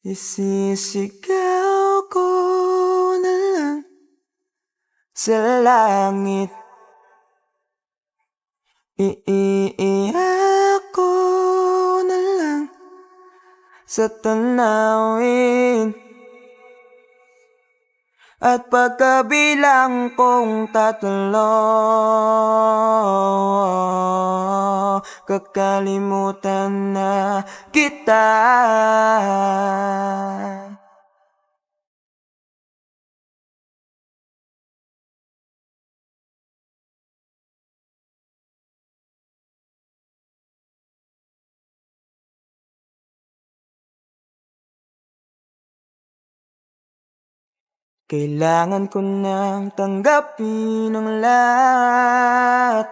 Isisigaw ko na lang sa langit. Iiyak ko na lang sa tanawin. At pagkabilang kong tatlo, kakalimutan na kita. Kailangan ko nang tanggapin ang lahat,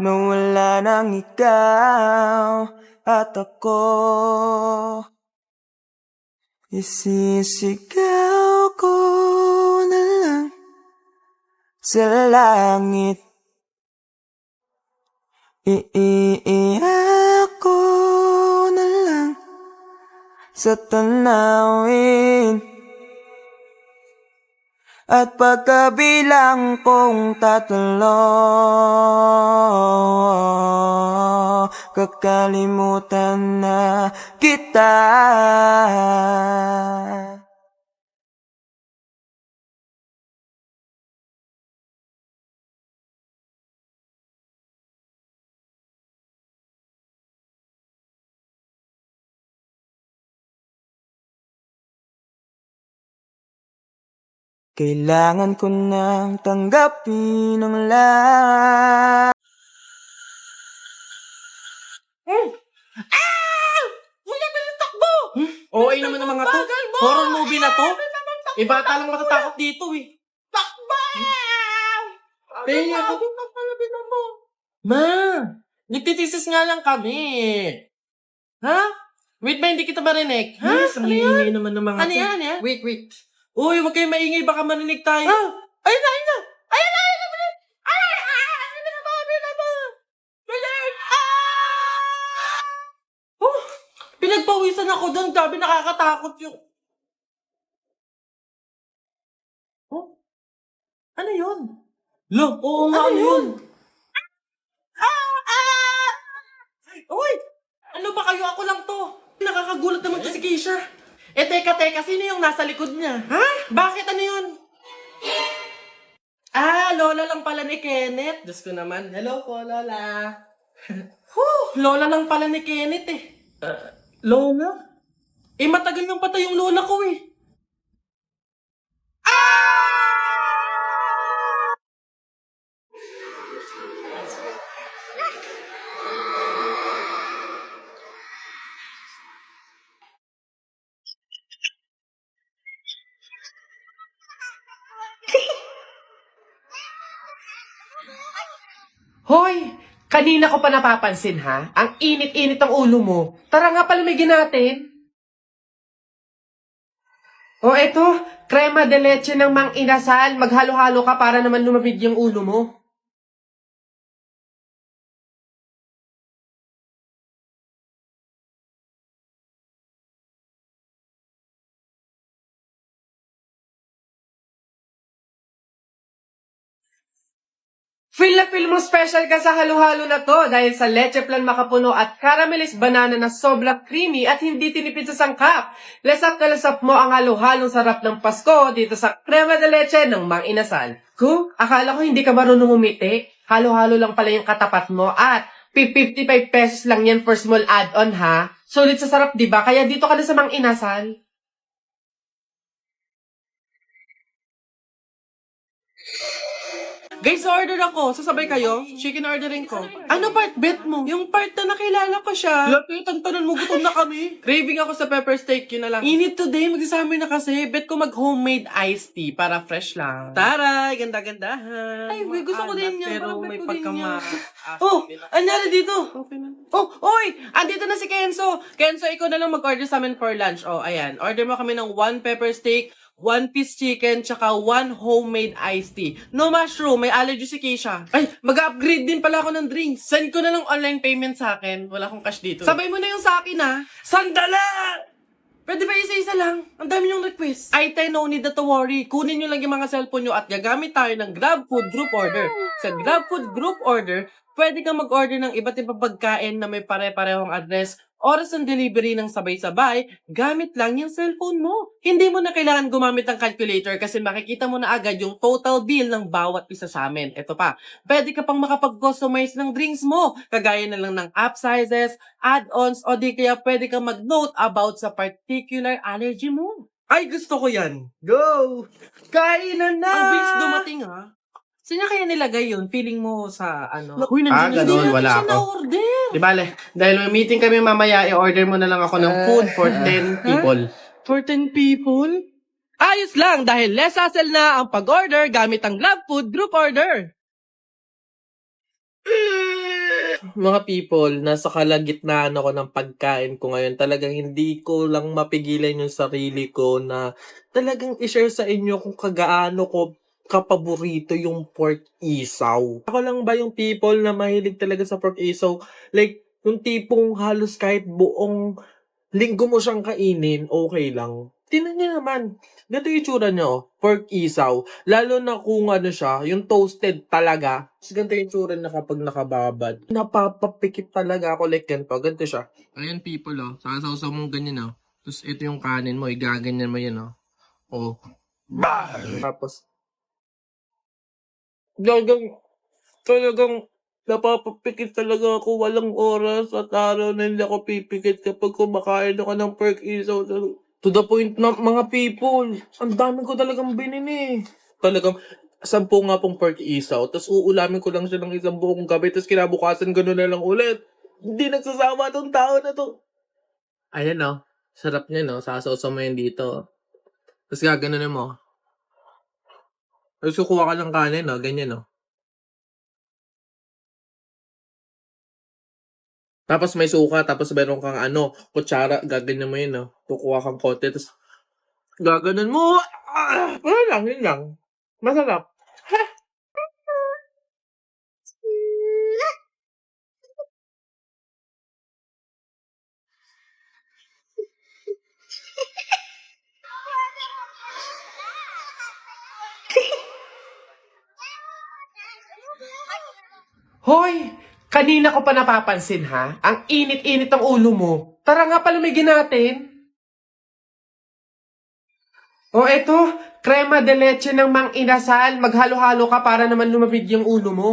mawala nang ikaw at ako. Isisigaw ko na lang sa langit. Iiyak ko na lang sa tanawin. At pagkabilang kong tatlo, kakalimutan na kita. Kailangan ko nang tanggapin ang lahat. Kuya, bilis takbo! OA naman ng mga to. Bagal mo! Horror movie na to. Takbo! Bata lang matatakot dito eh. Takbo! Tingnan mo. Agad na pala bilang mo. Ma, nagtitisis nga lang kami. Ha? Wait ba, hindi kita marinig? Ha? Yes, ang ingay naman ng mga Ano to. yan, yan? Wait. Uy, huwag kayong maingay, baka marinig tayo. Ah! Ayun na! Ayun na! Ayun na! Ayun na! Bilang mo! Bilang! Oh, pinagpawisan ako doon. Sabi nakakatakot yung... Oh, ano yun? Lo, oo nga, ano yun? Uy, ano ba kayo? Ako lang to. Nakakagulat naman to si Keisha. Eh, teka, sino yung nasa likod niya? Ha? Bakit? Ano yun? Ah, lola lang pala ni Kenneth. Diyos ko naman. Hello po, lola. Lola lang pala ni Kenneth eh. Lola? Eh, matagal nang patay yung lola ko eh. Hoy! Kanina ko pa napapansin ha? Ang init-init ng ulo mo. Tara nga palamigin natin. O eto, crema de leche ng Mang Inasal. Maghalo-halo ka para naman lumamig yung ulo mo. Feel na feel mo special ka sa halo-halo na to dahil sa leche flan makapuno at caramelized banana na sobrang creamy at hindi tinipid sa sangkap. Lasak mo ang halo-halong sarap ng Pasko dito sa crema de leche ng Mang Inasal. Akala ko hindi ka marunong umiti. Halo-halo lang pala yung katapat mo at 55 pesos lang yan for small add-on ha. Sulit sa sarap diba? Kaya dito ka na sa Mang Inasal. Guys, order ako. Sasabay kayo? Chicken ordering ko. Ano part bet mo? Yung part na nakilala ko siya. Lapit, ang tanan mo, gutom na kami. Craving ako sa pepper steak, yun na lang. Init today, magsasama na kasi. Bet ko mag-homemade iced tea para fresh lang. Taray, ganda-gandahan. Ay, gusto ko din yan. Pero may pagkama. Oh, anyari dito? Okay na. Oh, oy! Andito na si Kenzo. Kenzo, ikaw na lang mag-order sa amin for lunch. Oh, ayan. Order mo kami ng 1 pepper steak, 1 piece chicken, tsaka 1 homemade iced tea. No mushroom, may allergy si Keisha. Ay, mag-upgrade din pala ako ng drinks. Send ko na lang online payment sa akin. Wala akong cash dito. Sabay mo na yung sa akin, ha? Sandala! Pwede ba isa-isa lang? Ang dami yung request. Ay, tayo, no need na to worry. Kunin nyo lang yung mga cellphone nyo at gagamit tayo ng GrabFood Group Order. Sa GrabFood Group Order, pwede kang mag-order ng iba't ibang pagkain na may pare-parehong address, oras ng delivery ng sabay-sabay, gamit lang yung cellphone mo. Hindi mo na kailangan gumamit ng calculator kasi makikita mo na agad yung total bill ng bawat isa sa amin. Ito pa, pwede ka pang makapag-customize ng drinks mo, kagaya na lang ng app sizes, add-ons, o di kaya pwede kang mag-note about sa particular allergy mo. Ay, gusto ko yan. Go! Kainan na! Ang bilis dumating, ha? Saan niya kaya nilagay yun? Feeling mo sa ano? Uy, nandiyan ganun, wala siya ako. na-order. Di bale, dahil may meeting kami mamaya, i-order mo na lang ako ng food for 10 people. For 10 people? Ayos lang dahil less hassle na ang pag-order gamit ang GrabFood Group Order. Mga people, nasa kalagitnaan ako ng pagkain ko ngayon. Talagang hindi ko lang mapigilan yung sarili ko na talagang i-share sa inyo kung kagaano ko kapaborito yung pork isaw. Ako lang ba yung people na mahilig talaga sa pork isaw? Like, yung tipong halos kahit buong linggo mo siyang kainin, okay lang. Tingnan niyo naman. Ganito yung itsura niya, oh. Pork isaw. Lalo na kung ano siya, yung toasted talaga. Tapos ganito yung itsura na kapag nakababad. Napapapikit talaga ako like ganito. Ganito siya. Ayan people, oh. Sasawsaw mong ganyan, oh. Tapos ito yung kanin mo. Igaganyan mo yan, oh. Oh. Tapos, talagang napapapikit talaga ako. Walang oras at araw na hindi ako pipikit kapag kumakain ako ng pork isaw. To the point na mga people, ang dami ko talagang binini. Talagang 10 nga pong pork isaw, tapos uulamin ko lang siya ng isang buong gabi, tapos kinabukasan gano'n na lang ulit. Hindi nagsasama tong tao na to. Ayan no, sarap niya no, sasawsaw mo yan dito. Tapos gaganon mo. Tapos kukuha ka ng kanin no, ganyan no. Tapos may suka, tapos meron kang kutsara, gaganyan mo yun, no? Kukuha kang konti, tapos gaganon mo. Wala lang, yun lang. Masarap. Hoy! Kanina ko pa napapansin ha? Ang init-init ng ulo mo. Tara nga palamigin natin. O eto, crema de leche ng Mang Inasal. Maghalo-halo ka para naman lumamig yung ulo mo.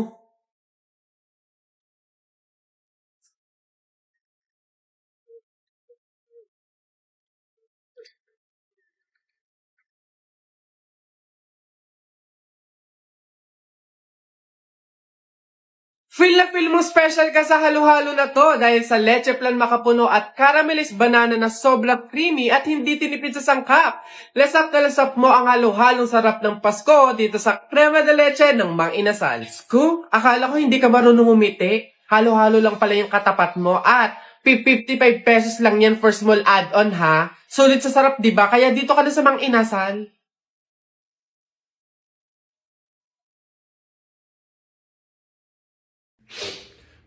Feel na feel mo special ka sa halo-halo na to dahil sa leche plan makapuno at caramelized banana na sobrang creamy at hindi tinipid sa sangkap. Lasap na lasap mo ang halo-halong sarap ng Pasko dito sa crema de leche ng Mang Inasal. Ko, akala ko hindi ka marunong umiti. Halo-halo lang pala yung katapat mo at 55 pesos lang yan for small add-on ha. Sulit sa sarap diba? Kaya dito ka na sa Mang Inasal.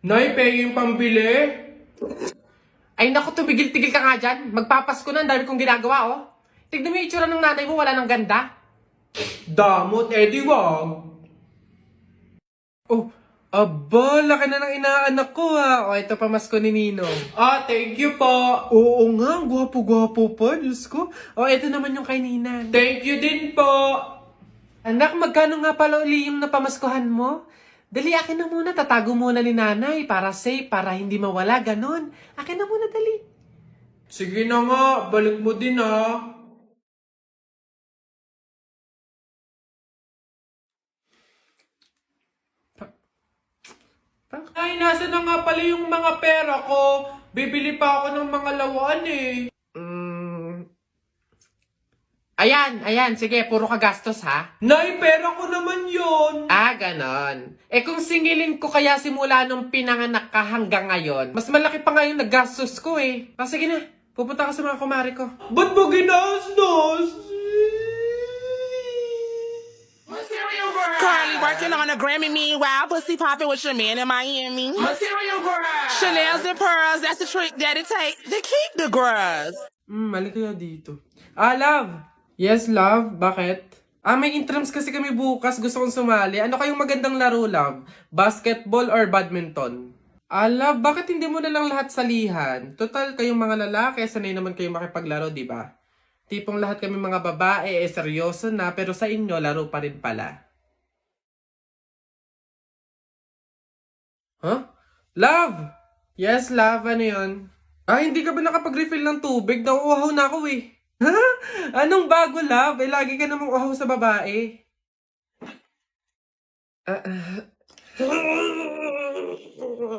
Nay, peye yung pambili. Ay naku, tumigil-tigil ka nga dyan. Magpapasko na, ang dami kong ginagawa, oh. Tignan mo yung itsura ng nanay mo, wala nang ganda. Damot, edi wag. Oh, aba, laki na ng inaanak ko, ha. O, ito pamasko ni Ninong. Ah, thank you po. Oo nga, gwapo-gwapo pa, Diyos ko. O, ito naman yung kay Ninang. Thank you din po. Anak, magkano nga pala uli yung napamaskuhan mo? Dali, akin na muna. Tatago muna ni nanay para safe, para hindi mawala, ganon. Akin na muna, dali. Sige na nga, balik mo din ah. Ay, nasa na nga pala yung mga pera ko. Bibili pa ako ng mga lawan eh. Ayan, sige, puro ka gastos ha. Nay, pera ko naman yon. Ah, ganon. Eh kung singilin ko kaya simula nung pinanganak ka hanggang ngayon, mas malaki pa nga yung nagastos ko eh. Ah, sige na, pupunta ka sa mga kumari ko. Ba't mo ginastos? Carly working on a Grammy, meanwhile, pussy popping with your man in Miami. Material girl. Chanel's and pearls, that's the trick that it takes to keep the girls. Mali kaya dito. Love! Yes, love? Bakit? May intrams kasi kami bukas. Gusto kong sumali. Ano kayong magandang laro, love? Basketball or badminton? Love, bakit hindi mo na lang lahat salihan? Total, kayong mga lalaki, sanay naman kayong makipaglaro, di ba? Tipong lahat kami mga babae, seryoso na, pero sa inyo, laro pa rin pala. Huh? Love! Yes, love. Ano yun? Hindi ka ba nakapag-refill ng tubig? Nauuhaw na ako eh. Ha? Anong bago, love? Lagi ka namang uhaw sa babae.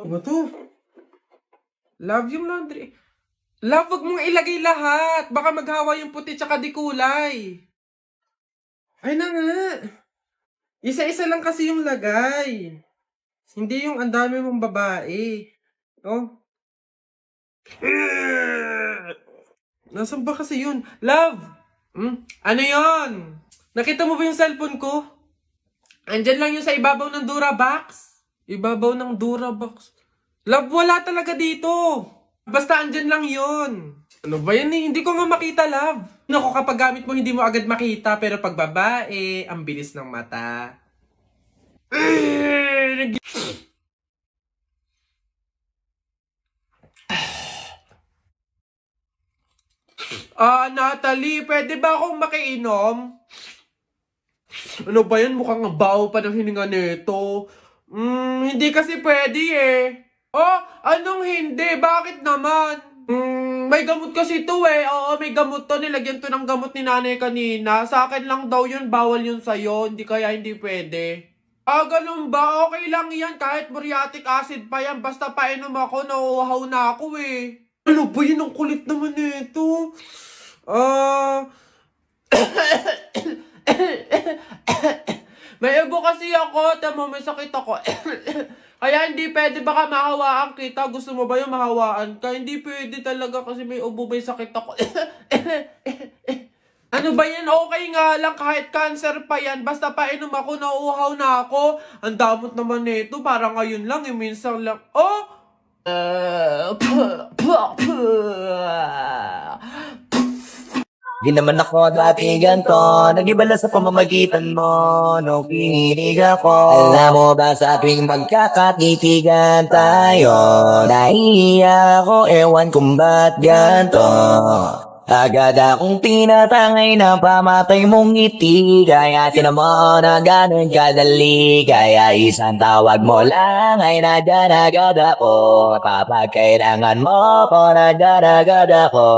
Ano to? Love yung laundry. Love, wag mong ilagay lahat. Baka maghawa yung puti tsaka di kulay. Ay na nga. Isa-isa lang kasi yung lagay. Hindi yung ang dami mong babae. Oh. Nasaan ba kasi yun? Love! Ano yun? Nakita mo ba yung cellphone ko? Andyan lang yun sa ibabaw ng Durabox. Ibabaw ng Durabox. Love, wala talaga dito. Basta andyan lang yun. Ano ba yan eh? Hindi ko nga makita, love. Naku, kapag gamit mo, hindi mo agad makita. Pero pag babae, ang bilis ng mata. Natalie, pwede ba akong makiinom? Ano ba yan? Mukhang baho pa ng hininga nito. Hindi kasi pwede eh. Oh, anong hindi? Bakit naman? May gamot kasi to eh. Oo, may gamot to. Nilagyan to ng gamot ni nanay kanina. Sa akin lang daw yun. Bawal yun sa'yo. Hindi kaya hindi pwede. Ganun ba? Okay lang yan. Kahit muriatic acid pa yan. Basta painom ako, nauuhaw na ako eh. Ano ba yun? Ang kulit naman nito. May ubo kasi ako. Tama, may sakit ako. Kaya hindi pwede, baka mahawaan kita. Gusto mo ba yung mahawaan ka? Hindi pwede talaga kasi may ubo, may sakit ako. Ano ba yan? Okay nga lang kahit cancer pa yan. Basta painom ako, nauuhaw na ako. Ang damot naman nito. Parang ngayon lang, minsan lang. Oh! Di naman ako dati ganto, nag-iba sa pamamagitan mo, nung kinilig ako. Alam mo ba sa tuwing magkakatitigan tayo, nahihiya ako, ewan kung ba't ganto. Agad akong tinatangay na pamatay mong ngiti, kaya tinamo na ganun kadali. Kaya isang tawag mo lang ay nandyan agad ako, kapag kailangan mo ko nandyan agad ako.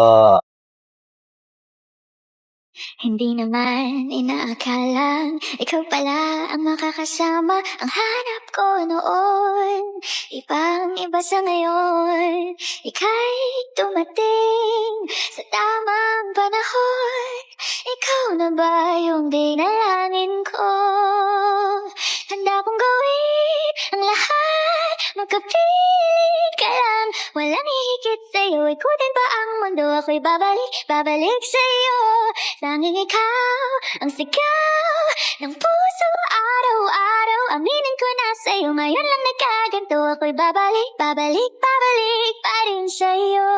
Hindi naman inaakalang ikaw pala ang makakasama. Ang hanap ko noon, ibang iba sa ngayon. Ika'y dumating sa tamang panahon. Ikaw na ba yung dinalangin ko? Handa kong gawin ang lahat, magkapiling ka lang. Walang hihigit sa'yo, ikutin pa ang mundo. Ako'y babalik sa'yo. Tanging ikaw ang sigaw ng puso araw-araw. Aminin ko na sa'yo, ngayon lang nagkaganto. Ako'y babalik pa rin sa'yo.